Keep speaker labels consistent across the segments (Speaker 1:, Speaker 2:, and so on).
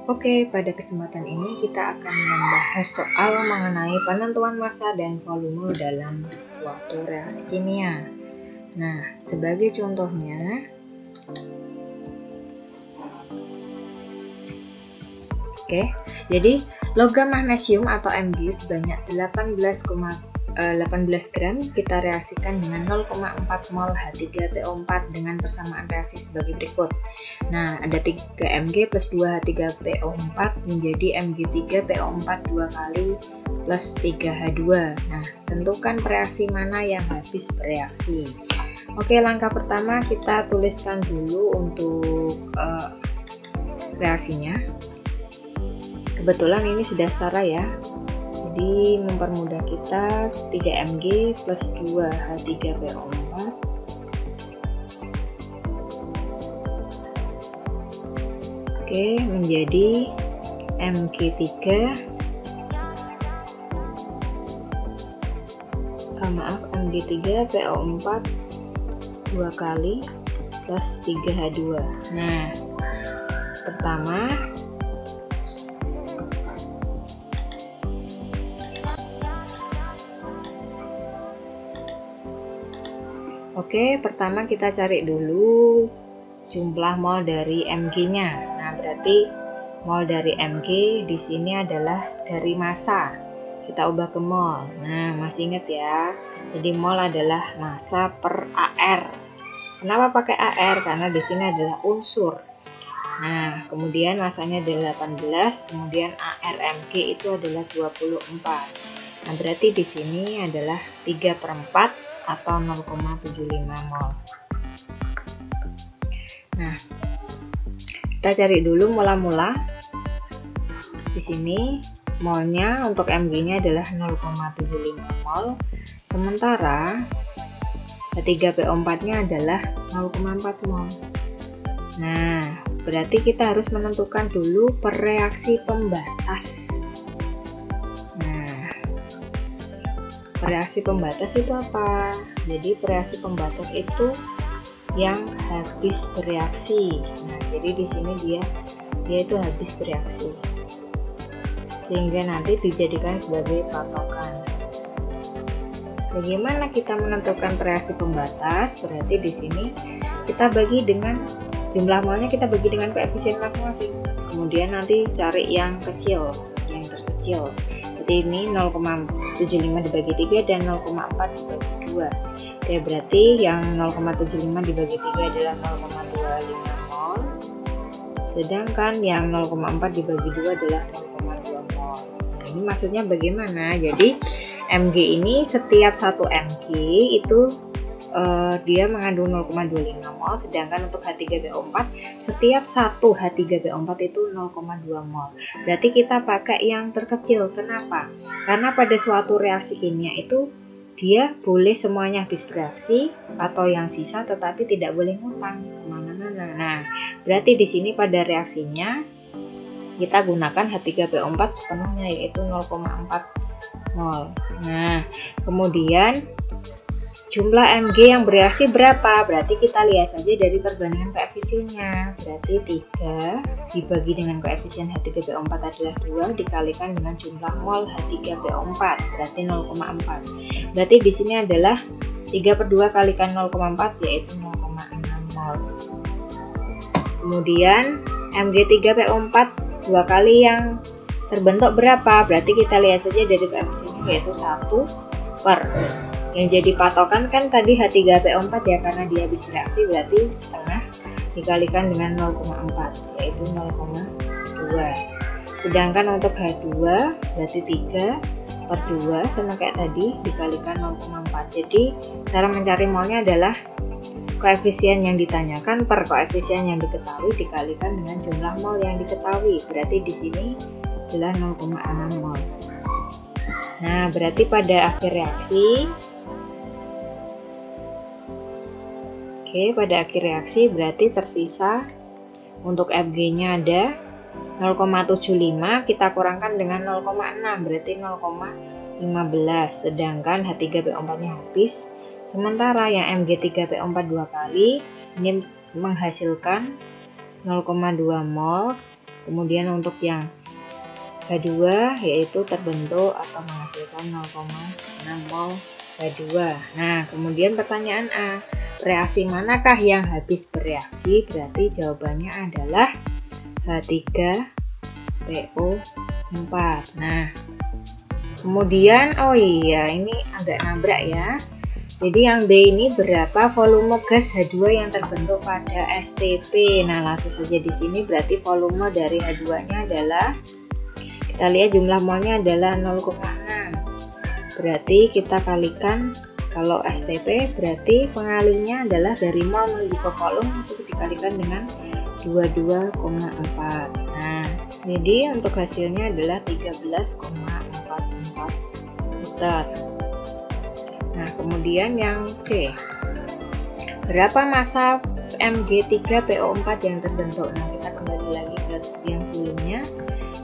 Speaker 1: Oke, pada kesempatan ini kita akan membahas soal mengenai penentuan massa dan volume dalam suatu reaksi kimia. Nah, sebagai contohnya, jadi logam magnesium atau Mg sebanyak 18 gram kita reaksikan dengan 0,4 mol H3PO4 dengan persamaan reaksi sebagai berikut. Nah, ada 3 Mg plus 2 H3PO4 menjadi Mg3PO4 2 kali plus 3 H2. Nah, tentukan reaksi mana yang habis bereaksi. Oke, langkah pertama kita tuliskan dulu untuk reaksinya. Kebetulan ini sudah setara ya. Jadi mempermudah kita 3 Mg plus 2 H3PO4 menjadi Mg3 Mg3PO4 2 kali plus 3 H2. Nah, pertama pertama kita cari dulu jumlah mol dari Mg-nya. Nah, berarti mol dari Mg di sini adalah dari massa. Kita ubah ke mol. Nah, masih ingat ya. Jadi mol adalah massa per AR. Kenapa pakai AR? Karena di sini adalah unsur. Nah, kemudian massanya adalah 18, kemudian AR Mg itu adalah 24. Nah, berarti di sini adalah 3/4 atau 0,75 mol. Nah, kita cari dulu mula-mula. Di sini molnya untuk Mg-nya adalah 0,75 mol, sementara H3PO4-nya adalah 0,4 mol. Nah, berarti kita harus menentukan dulu pereaksi pembatas. Reaksi pembatas itu apa? Jadi reaksi pembatas itu yang habis bereaksi. Nah, jadi di sini dia itu habis bereaksi, sehingga nanti dijadikan sebagai patokan. Bagaimana kita menentukan reaksi pembatas? Berarti di sini kita bagi dengan jumlah molnya, kita bagi dengan koefisien masing-masing. Kemudian nanti cari yang kecil, yang terkecil. Jadi ini 0,75 dibagi 3 dan 0,4 dibagi 2. Ya, berarti yang 0,75 dibagi 3 adalah 0,25 mol. Sedangkan yang 0,4 dibagi 2 adalah 0,2 mol. Nah, ini maksudnya bagaimana? Jadi Mg ini setiap 1 Mg itu dia mengandung 0,25 mol, sedangkan untuk H3PO4 setiap 1 H3PO4 itu 0,2 mol. Berarti kita pakai yang terkecil. Kenapa? Karena pada suatu reaksi kimia itu dia boleh semuanya habis bereaksi atau yang sisa, tetapi tidak boleh ngutang kemana-mana. Nah, berarti di sini pada reaksinya kita gunakan H3PO4 sepenuhnya, yaitu 0,4 mol. Nah, kemudian jumlah Mg yang bereaksi berapa? Berarti kita lihat saja dari perbandingan koefisiennya. Berarti 3 dibagi dengan koefisien H3PO4 adalah 2 dikalikan dengan jumlah mol H3PO4, berarti 0,4. Berarti di sini adalah 3/2 kalikan 0,4, yaitu 0,6 mol. Kemudian Mg3PO4 2 kali yang terbentuk berapa? Berarti kita lihat saja dari koefisiennya, yaitu 1 per. Yang jadi patokan kan tadi H3PO4 ya, karena dia habis bereaksi, berarti setengah dikalikan dengan 0,4, yaitu 0,2. Sedangkan untuk H2 berarti 3/2 sama kayak tadi dikalikan 0,4. Jadi cara mencari molnya adalah koefisien yang ditanyakan per koefisien yang diketahui dikalikan dengan jumlah mol yang diketahui. Berarti di sini adalah 0,6 mol. Nah, berarti pada akhir reaksi pada akhir reaksi berarti tersisa untuk Mg-nya ada 0,75, kita kurangkan dengan 0,6 berarti 0,15. Sedangkan H3PO4-nya habis. Sementara yang Mg3PO4 2 kali ini menghasilkan 0,2 mol Kemudian untuk yang H2 yaitu terbentuk atau menghasilkan 0,6 mol H2. Nah, kemudian pertanyaan A, reaksi manakah yang habis bereaksi? Berarti jawabannya adalah H3PO4. Nah, kemudian oh iya, ini agak nabrak ya. Jadi yang D ini berapa volume gas H2 yang terbentuk pada STP. Nah, langsung saja di sini berarti volume dari H2-nya adalah, kita lihat jumlah molnya adalah 0,6. Berarti kita kalikan, kalau STP berarti pengalinya adalah dari mol menuju ke volume itu dikalikan dengan 22,4. Nah, jadi untuk hasilnya adalah 13,44 liter. Nah, kemudian yang C, berapa massa Mg3PO4 yang terbentuk? Nah, kita kembali lagi ke yang sebelumnya,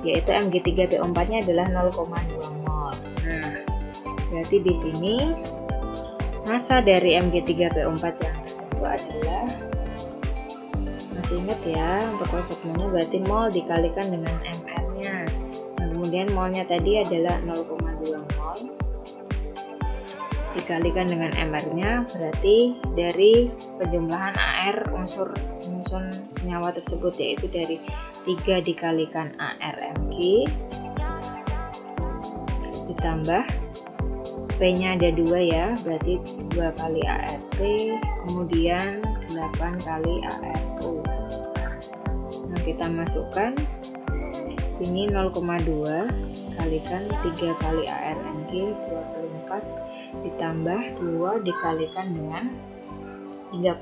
Speaker 1: yaitu Mg3PO4 nya adalah 0,2 mol. Nah, berarti di sini massa dari Mg3PO4 yang terbentuk adalah, masih ingat ya untuk konsepnya, berarti mol dikalikan dengan mR nya. Nah, kemudian molnya tadi adalah 0,2 mol dikalikan dengan mR-nya, berarti dari penjumlahan AR unsur senyawa tersebut, yaitu dari 3 dikalikan ARMG ditambah P-nya ada 2 ya, berarti 2 kali ARP, kemudian 8 kali ARO. Nah, kita masukkan sini 0,2 kalikan 3 kali ARMG 24 ditambah 2 dikalikan dengan 31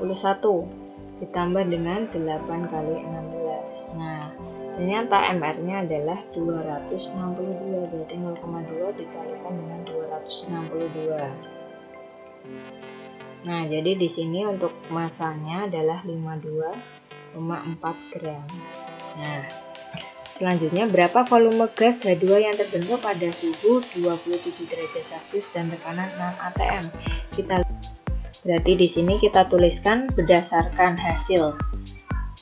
Speaker 1: ditambah dengan 8 kali 16. Nah, ternyata MR-nya adalah 262, berarti 0,2 dikalikan dengan 262. Nah, jadi di sini untuk masanya adalah 52,4 gram. Nah, selanjutnya berapa volume gas H2 yang terbentuk pada suhu 27 derajat Celcius dan tekanan 6 atm? Berarti di sini kita tuliskan berdasarkan hasil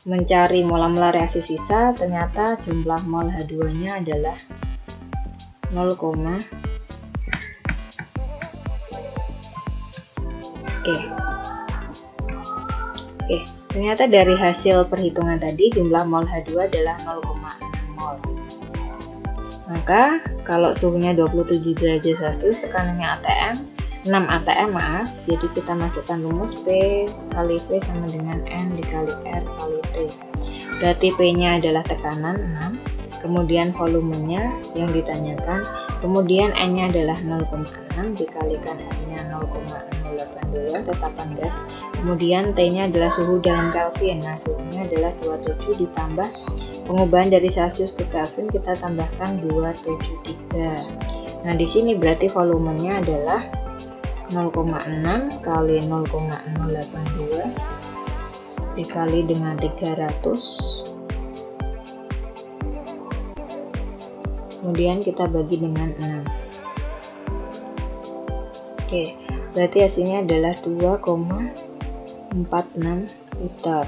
Speaker 1: mencari molar reaksi sisa, ternyata jumlah mol H2-nya adalah 0, Oke, ternyata dari hasil perhitungan tadi jumlah mol H2 adalah 0,6 mol. Maka kalau suhunya 27 derajat Celcius, tekanannya ATM 6 ATM maaf, jadi kita masukkan rumus P kali V sama dengan N dikali R kali T. Berarti P nya adalah tekanan 6, kemudian volumenya yang ditanyakan, kemudian N nya adalah 0,6 dikalikan R nya 0,082 tetapan gas, kemudian T nya adalah suhu dalam Kelvin. Nah, suhunya adalah 27 ditambah pengubahan dari Celcius ke Kelvin, kita tambahkan 273. Nah, di sini berarti volumenya adalah 0,6 kali 0,082 dikali dengan 300, kemudian kita bagi dengan 6. Oke, berarti hasilnya adalah 2,46 liter.